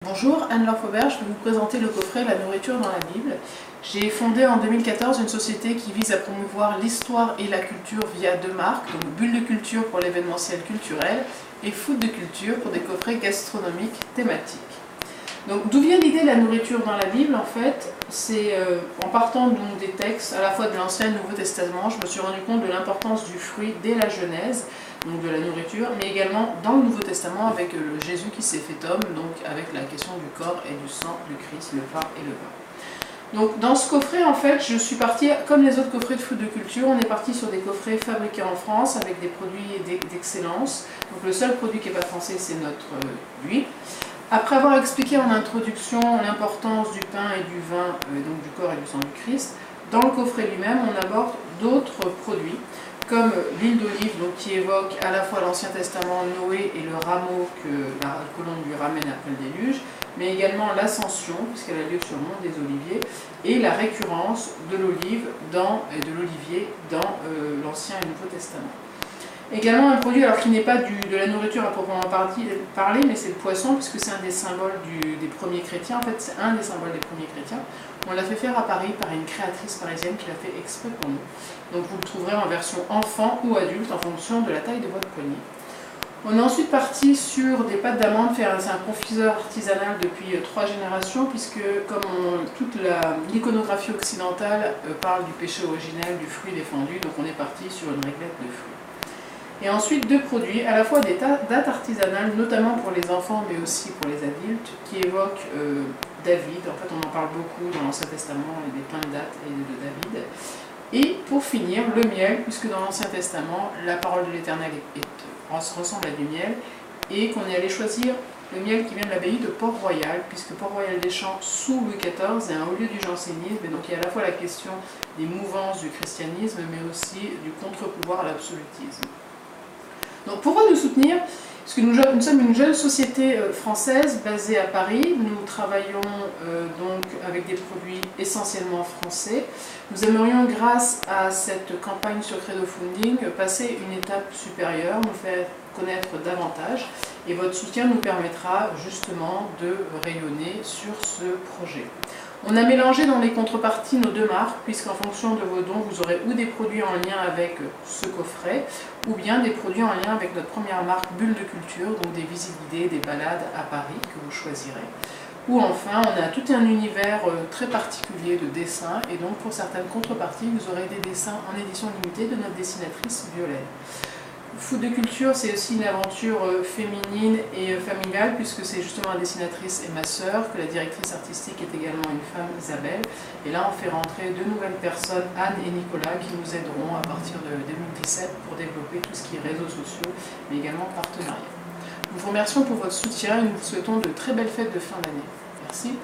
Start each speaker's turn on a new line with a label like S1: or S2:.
S1: Bonjour, Anne-Laure Faubert, je vais vous présenter le coffret La nourriture dans la Bible. J'ai fondé en 2014 une société qui vise à promouvoir l'histoire et la culture via deux marques, donc Bulle de culture pour l'événementiel culturel et Food de culture pour des coffrets gastronomiques thématiques. Donc d'où vient l'idée de la nourriture dans la Bible? En fait, c'est en partant donc, des textes à la fois de l'Ancien et du Nouveau Testament, je me suis rendu compte de l'importance du fruit dès la Genèse, donc de la nourriture, mais également dans le Nouveau Testament avec le Jésus qui s'est fait homme, donc avec la question du corps et du sang du Christ, le pain et le vin. Donc dans ce coffret, en fait, je suis partie, comme les autres coffrets de Food de culture, on est parti sur des coffrets fabriqués en France avec des produits d'excellence. Donc le seul produit qui n'est pas français, c'est notre huile. Après avoir expliqué en introduction l'importance du pain et du vin, donc du corps et du sang du Christ, dans le coffret lui-même, on aborde d'autres produits, comme l'huile d'olive, qui évoque à la fois l'Ancien Testament, Noé et le rameau que la colombe lui ramène après le déluge, mais également l'ascension, puisqu'elle a lieu sur le mont des Oliviers, et la récurrence de l'olive et de l'olivier dans l'Ancien et le Nouveau Testament. Également un produit alors qui n'est pas de la nourriture à proprement parler, mais c'est le poisson, puisque c'est un des symboles des premiers chrétiens. En fait, c'est un des symboles des premiers chrétiens. On l'a fait faire à Paris par une créatrice parisienne qui l'a fait exprès pour nous. Donc vous le trouverez en version enfant ou adulte en fonction de la taille de votre poignet. On est ensuite parti sur des pâtes d'amande. C'est un confiseur artisanal depuis 3 générations, puisque comme toute l'iconographie occidentale parle du péché originel, du fruit défendu, donc on est parti sur une réglette de fruits. Et ensuite deux produits, à la fois des dates artisanales, notamment pour les enfants, mais aussi pour les adultes, qui évoquent David. En fait, on en parle beaucoup dans l'Ancien Testament, il y a plein de dates de David. Et pour finir, le miel, puisque dans l'Ancien Testament, la parole de l'Éternel ressemble à du miel, et qu'on est allé choisir le miel qui vient de l'abbaye de Port-Royal, puisque Port-Royal des Champs, sous Louis XIV, est un haut lieu du jansénisme, et donc il y a à la fois la question des mouvances du christianisme, mais aussi du contre-pouvoir à l'absolutisme. Donc pourquoi nous soutenir? Parce que nous sommes une jeune société française basée à Paris. Nous travaillons donc avec des produits essentiellement français. Nous aimerions, grâce à cette campagne sur Credo Funding, passer une étape supérieure, nous faire connaître davantage. Et votre soutien nous permettra justement de rayonner sur ce projet. On a mélangé dans les contreparties nos deux marques, puisqu'en fonction de vos dons, vous aurez ou des produits en lien avec ce coffret, ou bien des produits en lien avec notre première marque Bulle de culture, donc des visites guidées, des balades à Paris que vous choisirez. Ou enfin, on a tout un univers très particulier de dessins, et donc pour certaines contreparties, vous aurez des dessins en édition limitée de notre dessinatrice Violaine. Food de culture, c'est aussi une aventure féminine et familiale, puisque c'est justement la dessinatrice et ma sœur, que la directrice artistique est également une femme, Isabelle. Et là, on fait rentrer 2 nouvelles personnes, Anne et Nicolas, qui nous aideront à partir de 2017 pour développer tout ce qui est réseaux sociaux, mais également partenariat. Nous vous remercions pour votre soutien et nous vous souhaitons de très belles fêtes de fin d'année. Merci.